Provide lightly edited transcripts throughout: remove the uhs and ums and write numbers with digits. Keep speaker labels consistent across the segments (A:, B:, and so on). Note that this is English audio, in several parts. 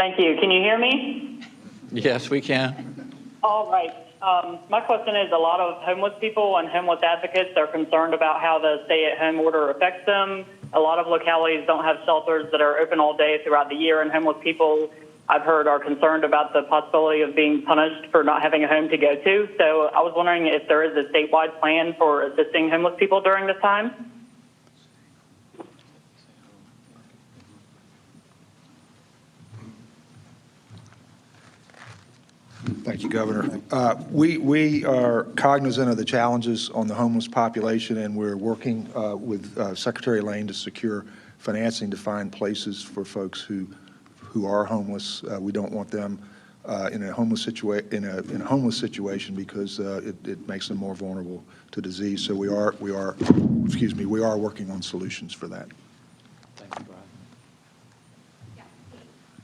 A: Thank you. Can you hear me?
B: Yes, we can.
A: All right. My question is, a lot of homeless people and homeless advocates are concerned about how the stay-at-home order affects them. A lot of localities don't have shelters that are open all day throughout the year, and homeless people, I've heard, are concerned about the possibility of being punished for not having a home to go to. So I was wondering if there is a statewide plan for assisting homeless people during this time.
C: Thank you, Governor. We are cognizant of the challenges on the homeless population, and we're working with Secretary Lane to secure financing to find places for folks who are homeless. We don't want them in a homeless situation because it makes them more vulnerable to disease. So we are working on solutions for that.
B: Thank you, Brian.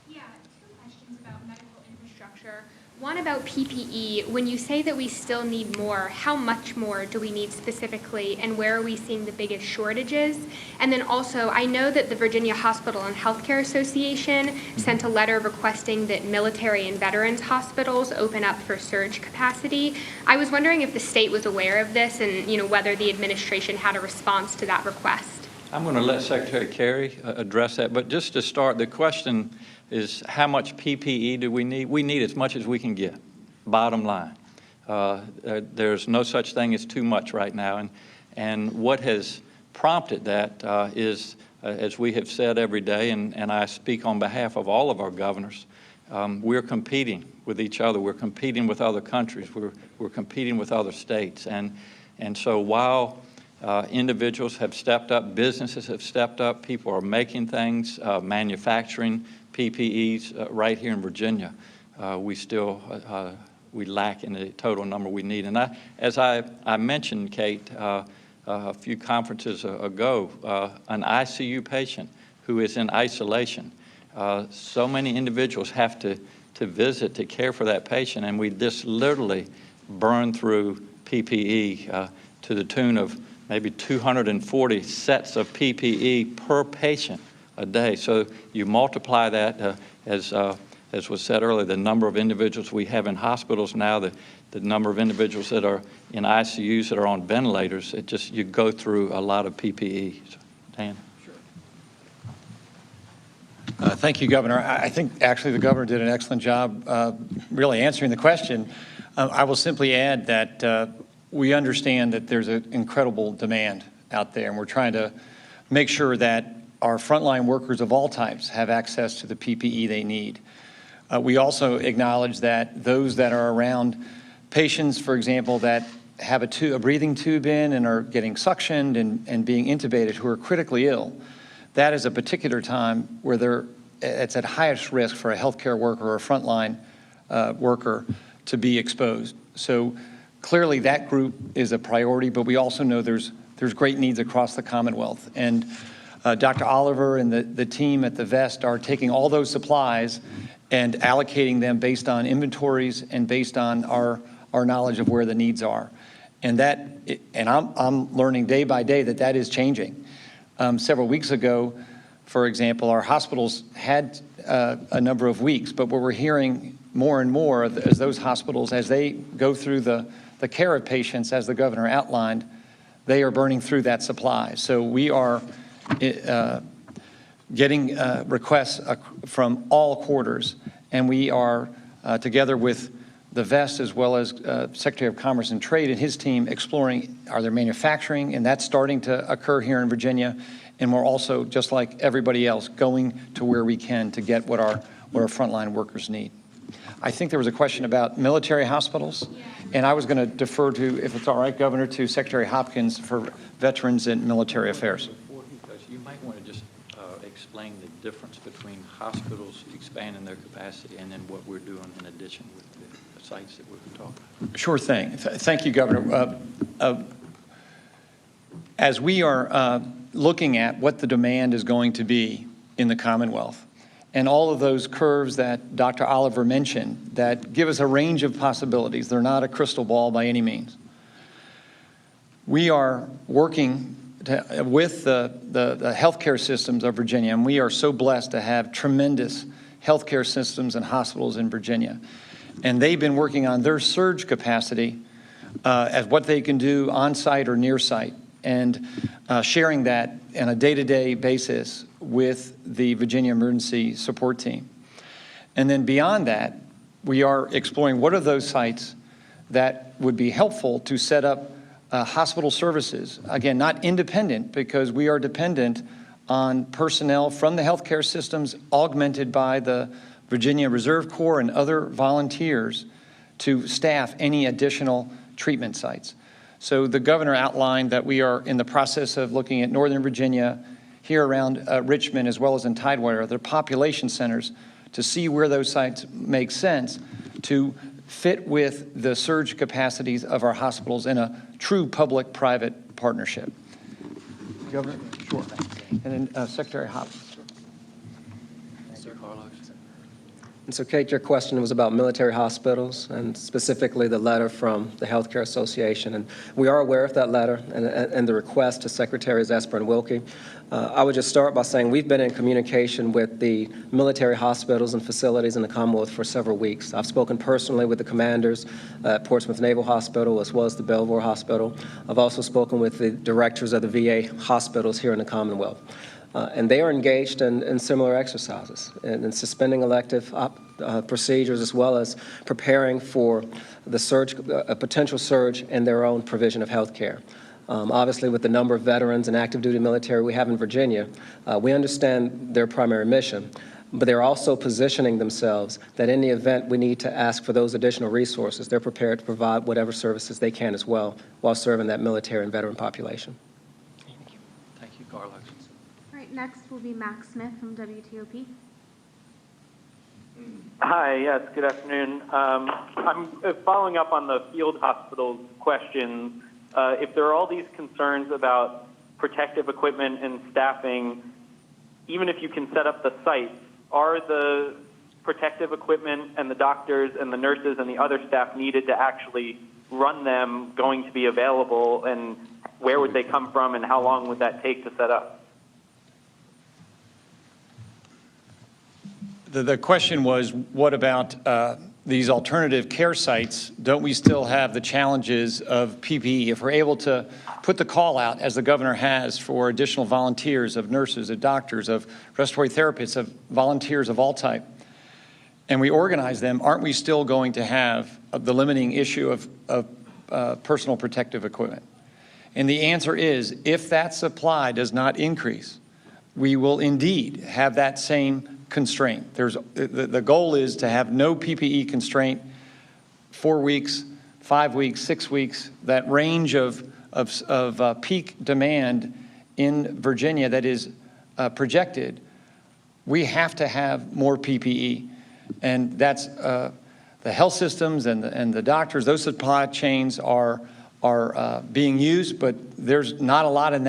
D: Yeah, two questions about medical infrastructure. One about PPE. When you say that we still need more, how much more do we need specifically, and where are we seeing the biggest shortages? And then also, I know that the Virginia Hospital and Healthcare Association sent a letter requesting that military and veterans hospitals open up for surge capacity. I was wondering if the state was aware of this and whether the administration had a response to that request.
B: I'm going to let Secretary Kerry address that, but just to start, the question is how much PPE do we need? We need as much as we can get, bottom line. There's no such thing as too much right now. And what has prompted that is, as we have said every day, and I speak on behalf of all of our governors, we're competing with each other. We're competing with other countries. We're competing with other states. And so while individuals have stepped up, businesses have stepped up, people are making things, manufacturing PPEs right here in Virginia, we still we lack in the total number we need. And as I mentioned, Kate, a few conferences ago, an ICU patient who is in isolation, so many individuals have to visit to care for that patient, and we just literally burn through PPE to the tune of maybe 240 sets of PPE per patient a day. So you multiply that, as was said earlier, the number of individuals we have in hospitals now, the number of individuals that are in ICUs that are on ventilators, you go through a lot of PPE. So, Dan.
E: Thank you, Governor. I think actually the Governor did an excellent job really answering the question. I will simply add that we understand that there's an incredible demand out there, and we're trying to make sure that our frontline workers of all types have access to the PPE they need. We also acknowledge that those that are around patients, for example, that have a breathing tube in and are getting suctioned and being intubated, who are critically ill, that is a particular time where it's at highest risk for a healthcare worker or a frontline worker to be exposed. So clearly that group is a priority, but we also know there's great needs across the Commonwealth. And Dr. Oliver and the team at the VEST are taking all those supplies and allocating them based on inventories and based on our knowledge of where the needs are. And I'm learning day by day that is changing. Several weeks ago, for example, our hospitals had a number of weeks, but what we're hearing more and more as those hospitals, as they go through the care of patients, as the Governor outlined, they are burning through that supply. So we are getting requests from all quarters, and we are together with the VEST as well as Secretary of Commerce and Trade and his team exploring, are there manufacturing, and that's starting to occur here in Virginia, and we're also, just like everybody else, going to where we can to get what our frontline workers need. I think there was a question about military hospitals, and I was going to defer to, if it's all right, Governor, to Secretary Hopkins for Veterans and Military Affairs.
B: You might want to just explain the difference between hospitals expanding their capacity and then what we're doing in addition with the sites that we've talked about.
E: Sure thing. Thank you, Governor. As we are looking at what the demand is going to be in the Commonwealth, and all of those curves that Dr. Oliver mentioned that give us a range of possibilities, they're not a crystal ball by any means. We are working with the healthcare systems of Virginia, and we are so blessed to have tremendous healthcare systems and hospitals in Virginia. And they've been working on their surge capacity as what they can do on-site or near-site, and sharing that on a day-to-day basis with the Virginia Emergency Support Team. And then beyond that, we are exploring what are those sites that would be helpful to set up hospital services. Again, not independent, because we are dependent on personnel from the healthcare systems augmented by the Virginia Reserve Corps and other volunteers to staff any additional treatment sites. So the governor outlined that we are in the process of looking at Northern Virginia, here around Richmond, as well as in Tidewater, the population centers, to see where those sites make sense to fit with the surge capacities of our hospitals in a true public-private partnership. Governor? Sure. And then Secretary Hopkins.
F: And so, Kate, your question was about military hospitals and specifically the letter from the Healthcare Association. And we are aware of that letter and the request to Secretaries Esper and Wilkie. I would just start by saying we've been in communication with the military hospitals and facilities in the Commonwealth for several weeks. I've spoken personally with the commanders at Portsmouth Naval Hospital as well as the Belvoir Hospital. I've also spoken with the directors of the VA hospitals here in the Commonwealth. And they are engaged in similar exercises and in suspending elective procedures, as well as preparing for the surge, a potential surge in their own provision of health care. Obviously, with the number of veterans and active duty military we have in Virginia, we understand their primary mission, but they're also positioning themselves that in the event we need to ask for those additional resources, they're prepared to provide whatever services they can as well while serving that military and veteran population.
B: Thank you, Carlos.
G: Next will be Max Smith from WTOP.
H: Hi, yes, good afternoon. I'm following up on the field hospitals questions. If there are all these concerns about protective equipment and staffing, even if you can set up the sites, are the protective equipment and the doctors and the nurses and the other staff needed to actually run them going to be available, and where would they come from and how long would that take to set up?
E: The question was, what about these alternative care sites? Don't we still have the challenges of PPE? If we're able to put the call out, as the governor has, for additional volunteers of nurses, of doctors, of respiratory therapists, of volunteers of all type, and we organize them, aren't we still going to have the limiting issue of personal protective equipment? And the answer is, if that supply does not increase, we will indeed have that same constraint. The goal is to have no PPE constraint, 4 weeks, 5 weeks, 6 weeks, that range of peak demand in Virginia that is projected. We have to have more PPE, and that's the health systems and the doctors. Those supply chains are being used, but there's not a lot in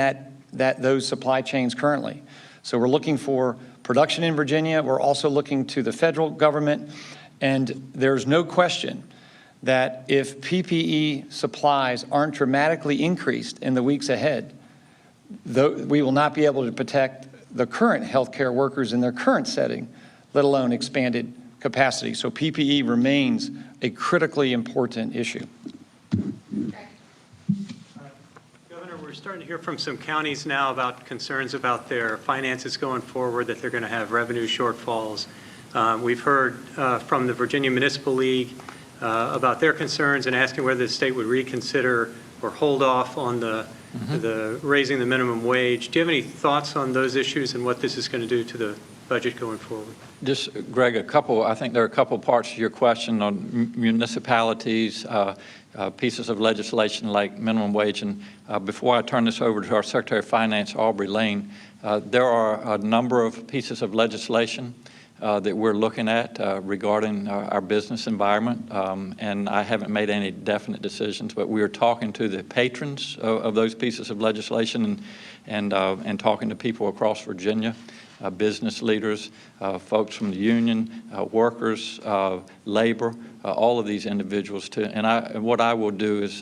E: those supply chains currently. So we're looking for production in Virginia. We're also looking to the federal government, and there's no question that if PPE supplies aren't dramatically increased in the weeks ahead, we will not be able to protect the current healthcare workers in their current setting, let alone expanded capacity. So PPE remains a critically important issue.
I: We're starting to hear from some counties now about concerns about their finances going forward, that they're going to have revenue shortfalls. We've heard from the Virginia Municipal League about their concerns and asking whether the state would reconsider or hold off on the raising the minimum wage. Do you have any thoughts on those issues and what this is going to do to the budget going forward?
B: Just, Greg, I think there are a couple parts to your question on municipalities, pieces of legislation like minimum wage. And before I turn this over to our Secretary of Finance, Aubrey Lane, there are a number of pieces of legislation that we're looking at regarding our business environment. And I haven't made any definite decisions, but we are talking to the patrons of those pieces of legislation and talking to people across Virginia. Business leaders, folks from the union, workers, labor, all of these individuals too. And what I will do is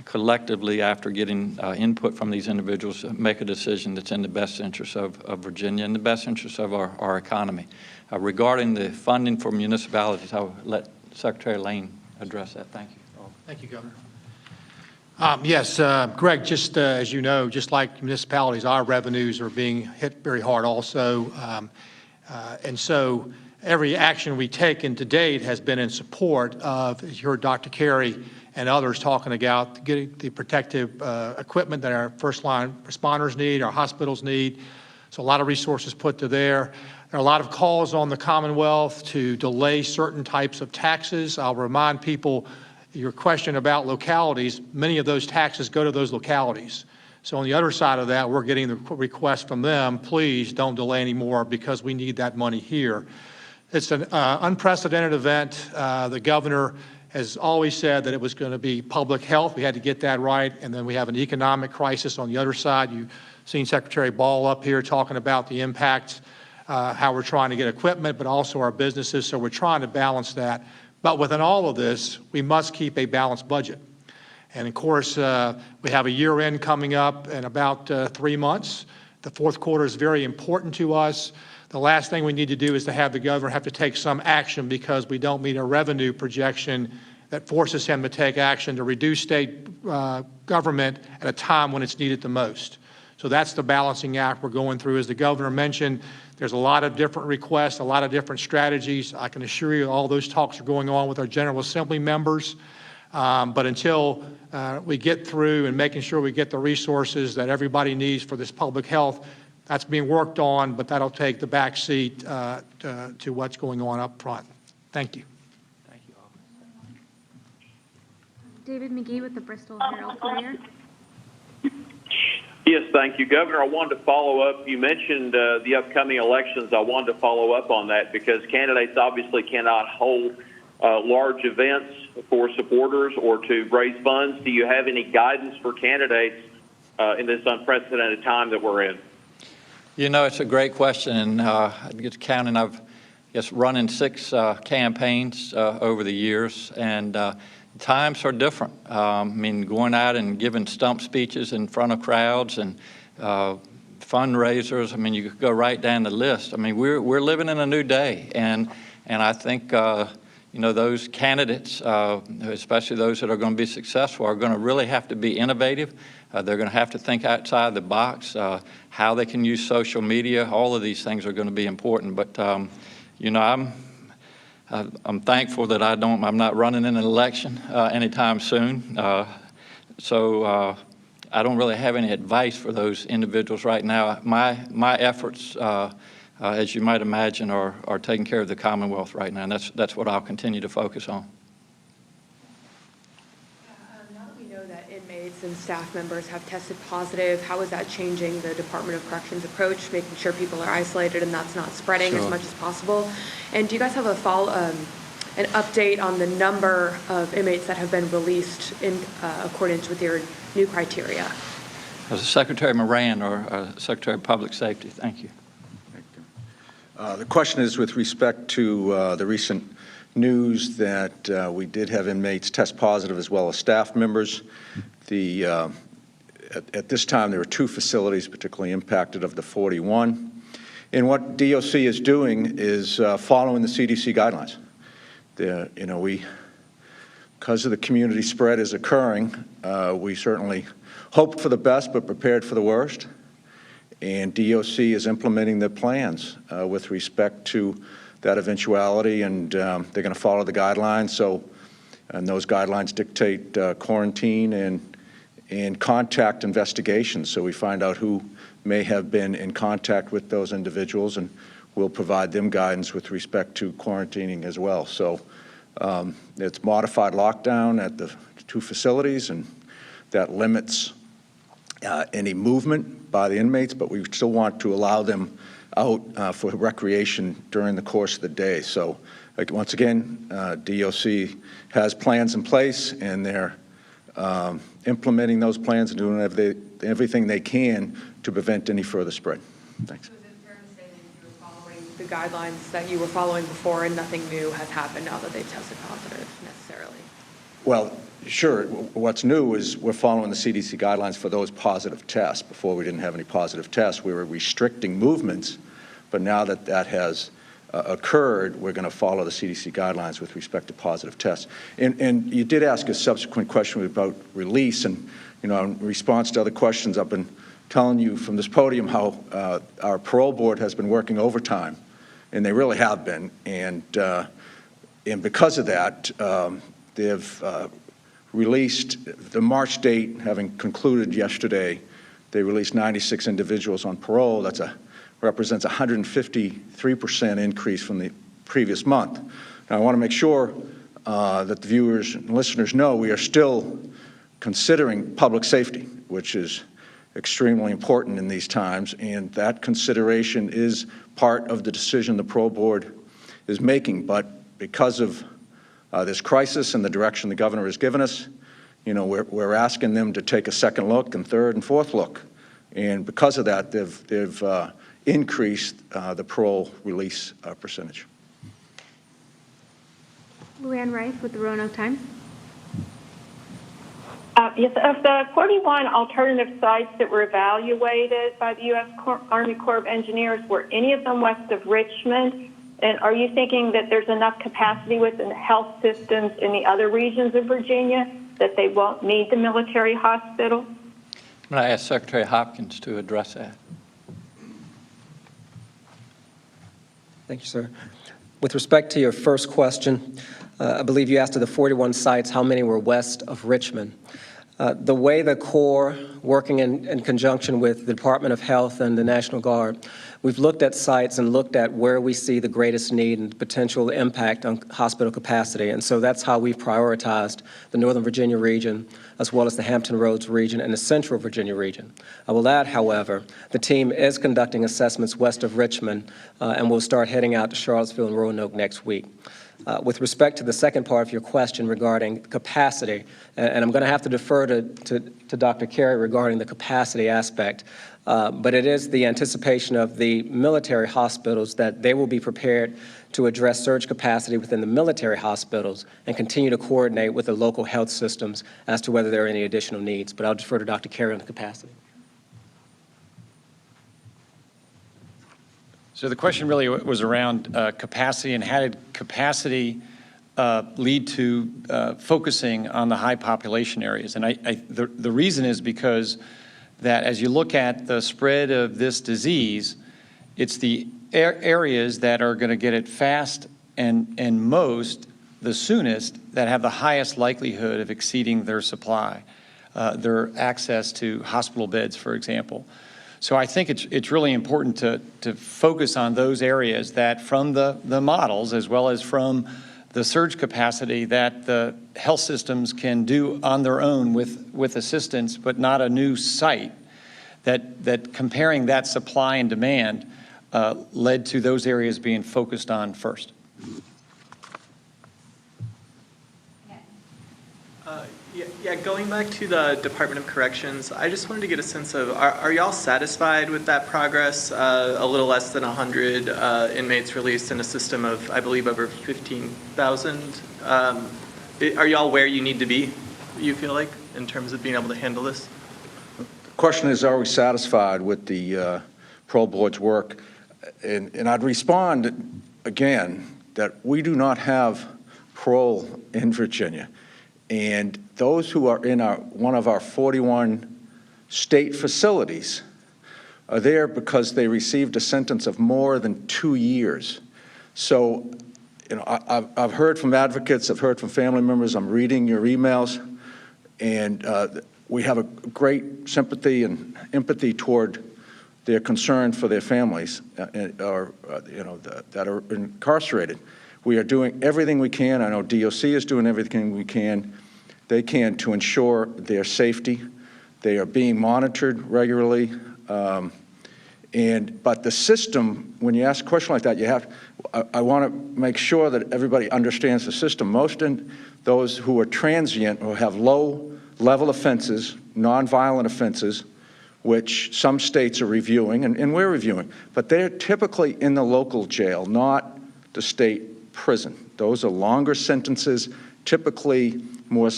B: collectively, after getting input from these individuals, make a decision that's in the best interest of Virginia and the best interest of our economy. Regarding the funding for municipalities, I'll let Secretary Lane address that. Thank you.
J: Thank you, Governor. Yes, Greg, just as you know, just like municipalities, our revenues are being hit very hard also. And so every action we taken to date has been in support of, as you heard Dr. Carey and others talking about, getting the protective equipment that our first line responders need, our hospitals need. So a lot of resources put to there. There are a lot of calls on the Commonwealth to delay certain types of taxes. I'll remind people, your question about localities, many of those taxes go to those localities. So on the other side of that, we're getting the request from them, please don't delay anymore because we need that money here. It's an unprecedented event. The governor has always said that it was going to be public health. We had to get that right. And then we have an economic crisis on the other side. You've seen Secretary Ball up here talking about the impacts, how we're trying to get equipment, but also our businesses. So we're trying to balance that. But within all of this, we must keep a balanced budget. And of course, we have a year end coming up in about 3 months. The fourth quarter is very important to us. The last thing we need to do is to have the governor have to take some action because we don't meet a revenue projection that forces him to take action to reduce state government at a time when it's needed the most. So that's the balancing act we're going through. As the governor mentioned, there's a lot of different requests, a lot of different strategies. I can assure you all those talks are going on with our General Assembly members. But until we get through and making sure we get the resources that everybody needs for this public health, that's being worked on, but that'll take the back seat to what's going on up front. Thank you.
B: Thank you all.
G: David McGee with the Bristol Herald-Courier.
K: Yes, thank you, Governor. I wanted to follow up. You mentioned the upcoming elections. I wanted to follow up on that because candidates obviously cannot hold large events for supporters or to raise funds. Do you have any guidance for candidates in this unprecedented time that we're in?
B: You know, it's a great question. I get counting. I've run in 6 campaigns over the years, and times are different. I mean, going out and giving stump speeches in front of crowds and fundraisers. I mean, you could go right down the list. I mean, we're living in a new day, and I think you know, those candidates, especially those that are going to be successful, are going to really have to be innovative. They're going to have to think outside the box, how they can use social media. All of these things are going to be important. But you know, I'm thankful that I'm not running in an election anytime soon. So I don't really have any advice for those individuals right now. My efforts, as you might imagine, are taking care of the Commonwealth right now, and that's what I'll continue to focus on.
L: Now that we know that inmates and staff members have tested positive, how is that changing the Department of Corrections approach, making sure people are isolated and that's not spreading as much as possible? And do you guys have an update on the number of inmates that have been released in accordance with your new criteria?
B: Secretary Moran or Secretary of Public Safety, thank you.
C: The question is with respect to the recent news that we did have inmates test positive as well as staff members. At this time, there were 2 facilities particularly impacted of the 41. And what DOC is doing is following the CDC guidelines. You know, because of the community spread is occurring, we certainly hoped for the best but prepared for the worst. And DOC is implementing the plans with respect to that eventuality, and they're going to follow the guidelines. And those guidelines dictate quarantine and contact investigations. So we find out who may have been in contact with those individuals, and we'll provide them guidance with respect to quarantining as well. So it's modified lockdown at the 2 facilities, and that limits any movement by the inmates, but we still want to allow them out for recreation during the course of the day. So once again, DOC has plans in place, and they're implementing those plans and doing everything they can to prevent any further spread. Thanks.
L: So is it fair to say that you were following the guidelines that you were following before and nothing new has happened now that they've tested positive necessarily?
C: Well, sure. What's new is we're following the CDC guidelines for those positive tests. Before we didn't have any positive tests. We were restricting movements, but now that that has occurred, we're going to follow the CDC guidelines with respect to positive tests. And you did ask a subsequent question about release, and in response to other questions, I've been telling you from this podium how our parole board has been working overtime, and they really have been. And because of that, they've released the March date, having concluded yesterday. They released 96 individuals on parole. Represents a 153% increase from the previous month. Now, I want to make sure that the viewers and listeners know we are still considering public safety, which is extremely important in these times, and that consideration is part of the decision the parole board is making. But because of this crisis and the direction the governor has given us, we're asking them to take a second look and third and fourth look. And because of that, they've increased the parole release percentage.
G: Luann Rice with the Roanoke Times.
M: Yes, of the 41 alternative sites that were evaluated by the U.S. Army Corps of Engineers, were any of them west of Richmond? And are you thinking that there's enough capacity within the health systems in the other regions of Virginia that they won't need the military hospital?
B: I'm going to ask Secretary Hopkins to address that.
F: Thank you, sir. With respect to your first question, I believe you asked of the 41 sites, how many were west of Richmond? The way the Corps, working in conjunction with the Department of Health and the National Guard, we've looked at sites and looked at where we see the greatest need and potential impact on hospital capacity. And so that's how we've prioritized the Northern Virginia region, as well as the Hampton Roads region and the Central Virginia region. I will add, however, the team is conducting assessments west of Richmond, and we'll start heading out to Charlottesville and Roanoke next week. With respect to the second part of your question regarding capacity, and I'm going to have to defer to Dr. Carey regarding the capacity aspect, but it is the anticipation of the military hospitals that they will be prepared to address surge capacity within the military hospitals and continue to coordinate with the local health systems as to whether there are any additional needs. But I'll defer to Dr. Carey on the capacity.
E: So the question really was around capacity, and how did capacity lead to focusing on the high population areas? And the reason is because that as you look at the spread of this disease, it's the areas that are going to get it fast and most, the soonest, that have the highest likelihood of exceeding their supply, their access to hospital beds, for example. So I think it's really important to focus on those areas that from the models as well as from the surge capacity that the health systems can do on their own with assistance, but not a new site, that comparing that supply and demand led to those areas being focused on first.
N: Yeah, going back to the Department of Corrections, I just wanted to get a sense of, are y'all satisfied with that progress? A little less than 100 inmates released in a system of, I believe, over 15,000. Are y'all where you need to be, you feel like, in terms of being able to handle this?
C: The question is, are we satisfied with the parole board's work? And I'd respond again that we do not have parole in Virginia. And those who are in one of our 41 state facilities are there because they received a sentence of more than 2 years. So, I've heard from advocates, I've heard from family members, I'm reading your emails, and we have a great sympathy and empathy toward their concern for their families, that are incarcerated. We are doing everything we can. I know DOC is doing everything they can to ensure their safety. They are being monitored regularly. But the system, when you ask a question like that, I want to make sure that everybody understands the system. Most those who are transient or have low-level offenses, nonviolent offenses, which some states are reviewing, and we're reviewing, but they're typically in the local jail, not the state prison. Those are longer sentences, typically more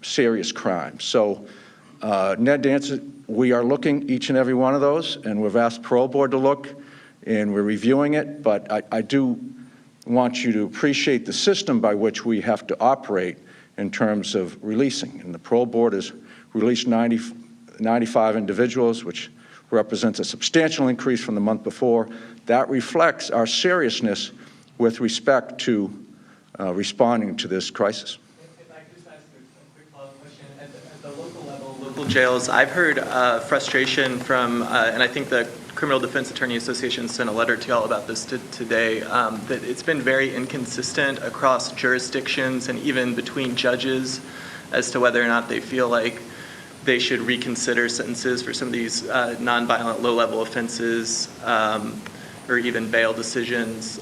C: serious crimes. So, Ned, to answer, we are looking each and every one of those, and we've asked parole board to look, and we're reviewing it, but I do want you to appreciate the system by which we have to operate in terms of releasing. And the parole board has released 95 individuals, which represents a substantial increase from the month before. That reflects our seriousness with respect to responding to this crisis.
N: If I could just ask a quick follow-up question. At the local level, local jails, I've heard frustration from, and I think the Criminal Defense Attorney Association sent a letter to y'all about this today, that it's been very inconsistent across jurisdictions and even between judges as to whether or not they feel like they should reconsider sentences for some of these nonviolent low-level offenses or even bail decisions.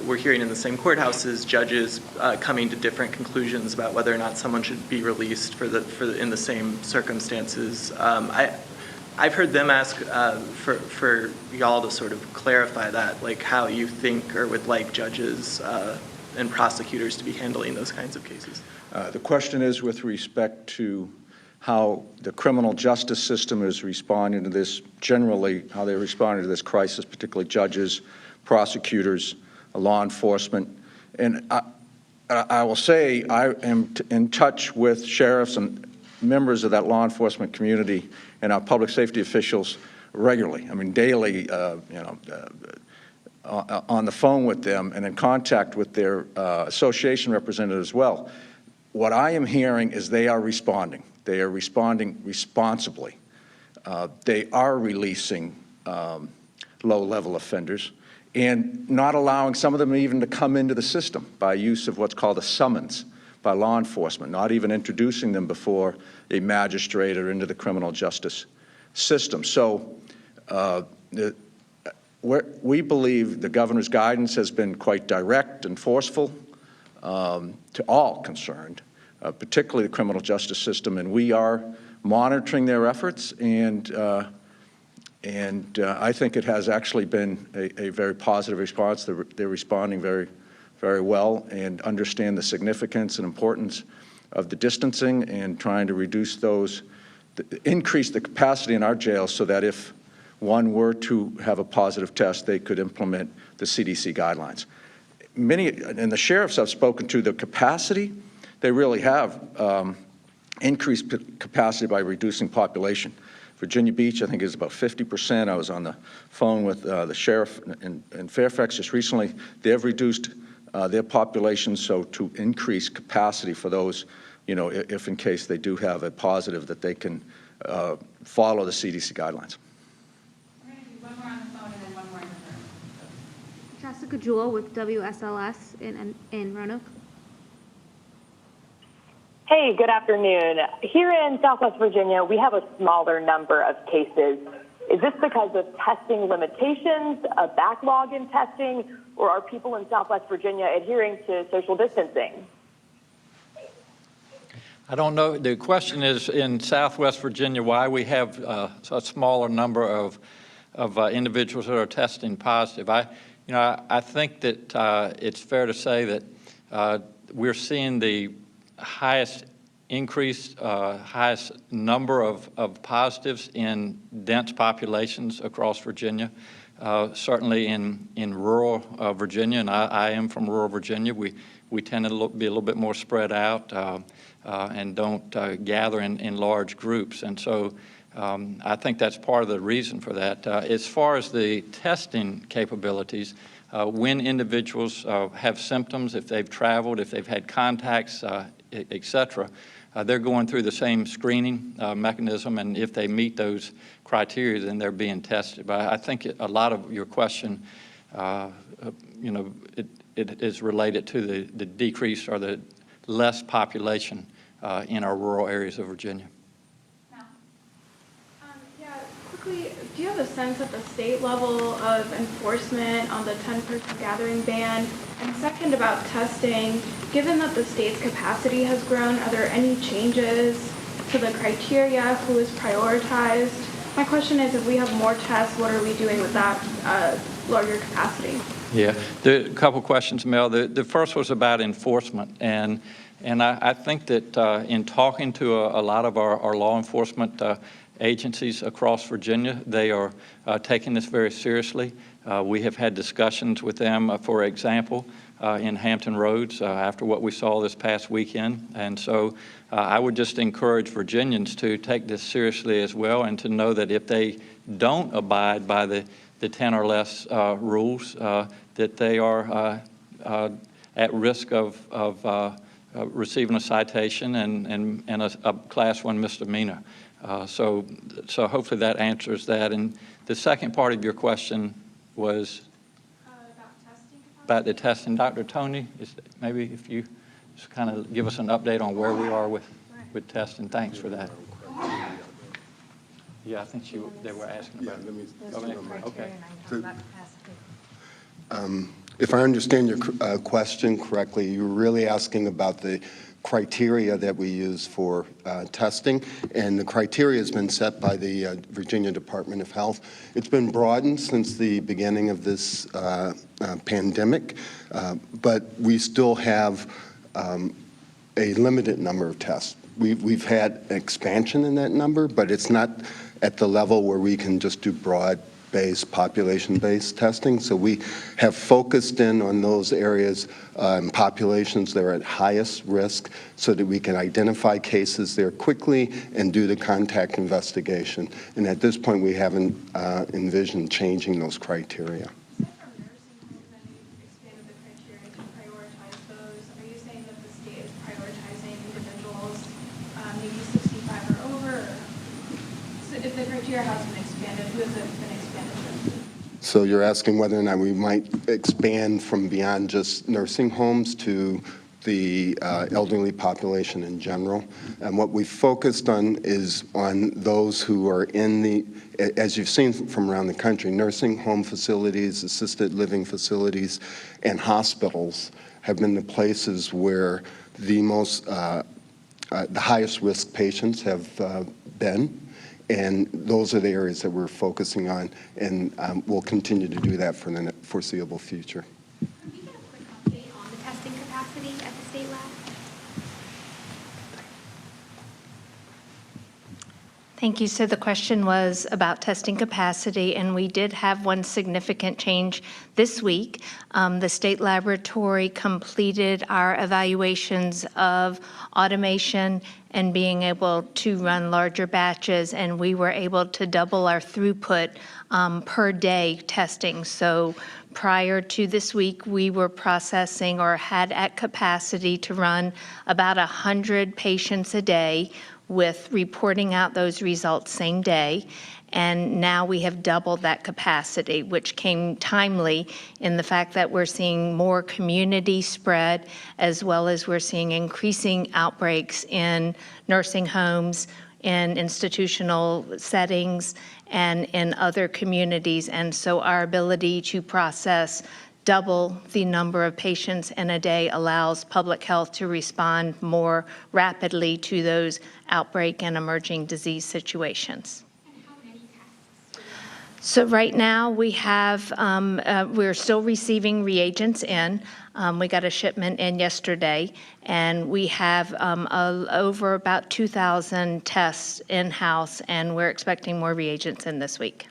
N: We're hearing in the same courthouses judges coming to different conclusions about whether or not someone should be released in the same circumstances. I've heard them ask for y'all to sort of clarify that, like how you think or would like judges and prosecutors to be handling those kinds of cases.
C: The question is with respect to how the criminal justice system is responding to this, generally how they're responding to this crisis, particularly judges, prosecutors, law enforcement. And I will say I am in touch with sheriffs and members of that law enforcement community and our public safety officials regularly. I mean, daily, on the phone with them and in contact with their association representatives as well. What I am hearing is they are responding. They are responding responsibly. They are releasing low-level offenders and not allowing some of them even to come into the system by use of what's called a summons by law enforcement, not even introducing them before a magistrate or into the criminal justice system. So we believe the governor's guidance has been quite direct and forceful to all concerned, particularly the criminal justice system, and we are monitoring their efforts, and I think it has actually been a very positive response. They're responding very, very well and understand the significance and importance of the distancing and trying to reduce those, increase the capacity in our jails so that if one were to have a positive test, they could implement the CDC guidelines. Many, and the sheriffs I've spoken to, the capacity, they really have increased capacity by reducing population. Virginia Beach, I think, is about 50%. I was on the phone with the sheriff in Fairfax just recently. They have reduced their population so to increase capacity for those, if in case they do have a positive, that they can follow the CDC guidelines.
G: We're going to do one more on the phone and then one more in the room. Jessica Jewell with WSLS in Roanoke.
O: Hey, good afternoon. Here in Southwest Virginia, we have a smaller number of cases. Is this because of testing limitations, a backlog in testing, or are people in Southwest Virginia adhering to social distancing?
B: I don't know. The question is in Southwest Virginia why we have a smaller number of individuals that are testing positive. I think that it's fair to say that we're seeing the highest increase, highest number of positives in dense populations across Virginia. Certainly in rural Virginia, and I am from rural Virginia, we tend to be a little bit more spread out and don't gather in large groups. And so I think that's part of the reason for that. As far as the testing capabilities, when individuals have symptoms, if they've traveled, if they've had contacts, et cetera, they're going through the same screening mechanism, and if they meet those criteria, then they're being tested. But I think a lot of your question, it is related to the decrease or the less population in our rural areas of Virginia.
P: Quickly, do you have a sense at the state level of enforcement on the 10-person gathering ban? And second, about testing, given that the state's capacity has grown, are there any changes to the criteria? Who is prioritized? My question is, if we have more tests, what are we doing with that larger capacity?
B: Yeah, a couple questions, Mel. The first was about enforcement, and I think that in talking to a lot of our law enforcement agencies across Virginia, they are taking this very seriously. We have had discussions with them, for example, in Hampton Roads after what we saw this past weekend. And so I would just encourage Virginians to take this seriously as well, and to know that if they don't abide by the 10 or less rules, that they are at risk of receiving a citation and a Class 1 misdemeanor. So hopefully that answers that. And the second part of your question was about the testing. Dr. Tony, maybe if you just kind of give us an update on where we are with testing. Thanks for that. Yeah, I think they were asking about it. Okay.
Q: If I understand your question correctly, you're really asking about the criteria that we use for testing, and the criteria has been set by the Virginia Department of Health. It's been broadened since the beginning of this pandemic, but we still have a limited number of tests. We've had expansion in that number, but it's not at the level where we can just do broad-based, population-based testing. So we have focused in on those areas and populations that are at highest risk so that we can identify cases there quickly and do the contact investigation. And at this point, we haven't envisioned changing those criteria.
P: If the criteria has been expanded, who has it been expanded to?
Q: So you're asking whether or not we might expand from beyond just nursing homes to the elderly population in general. And what we focused on is on those who are in the, as you've seen from around the country, nursing home facilities, assisted living facilities, and hospitals have been the places where the most, the highest risk patients have been. And those are the areas that we're focusing on, and we'll continue to do that for the foreseeable future.
D: Can we get a quick update on the testing capacity at the state lab?
R: Thank you. So the question was about testing capacity, and we did have one significant change this week. The state laboratory completed our evaluations of automation and being able to run larger batches, and we were able to double our throughput per day testing. So prior to this week, we were processing or had at capacity to run about 100 patients a day, with reporting out those results same day. And now we have doubled that capacity, which came timely in the fact that we're seeing more community spread, as well as we're seeing increasing outbreaks in nursing homes, in institutional settings, and in other communities. And so our ability to process double the number of patients in a day allows public health to respond more rapidly to those outbreak and emerging disease situations. So right now we have, we're still receiving reagents in. We got a shipment in yesterday, and we have over about 2,000 tests in-house, and we're expecting more reagents in this week.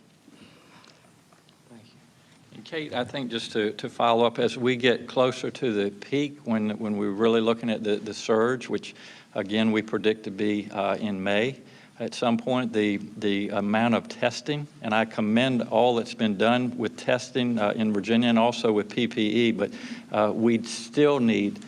B: Kate, I think just to follow up, as we get closer to the peak, when we're really looking at the surge, which again we predict to be in May, at some point the amount of testing, and I commend all that's been done with testing in Virginia and also with PPE, but we still need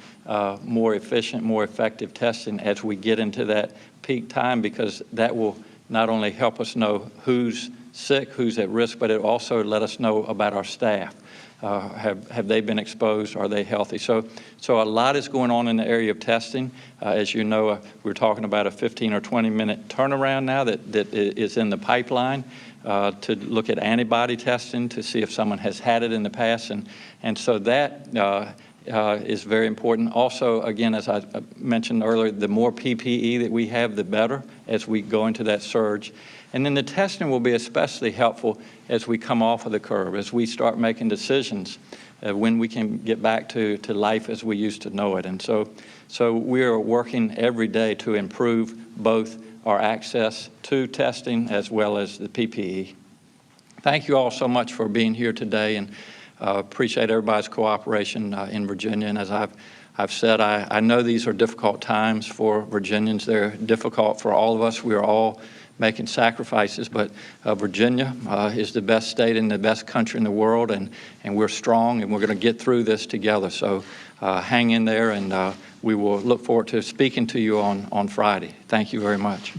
B: more efficient, more effective testing as we get into that peak time, because that will not only help us know who's sick, who's at risk, but it also let us know about our staff. Have they been exposed? Are they healthy? So a lot is going on in the area of testing. As you know, we're talking about a 15 or 20-minute turnaround now that is in the pipeline to look at antibody testing to see if someone has had it in the past. And so that is very important. Also, again, as I mentioned earlier, the more PPE that we have, the better as we go into that surge. And then the testing will be especially helpful as we come off of the curve, as we start making decisions when we can get back to life as we used to know it. And so we are working every day to improve both our access to testing as well as the PPE. Thank you all so much for being here today. And Appreciate everybody's cooperation in Virginia, and as I've said, I know these are difficult times for Virginians. They're difficult for all of us. We are all making sacrifices, but Virginia is the best state and the best country in the world, and we're strong, and we're going to get through this together. So hang in there, and we will look forward to speaking to you on Friday. Thank you very much.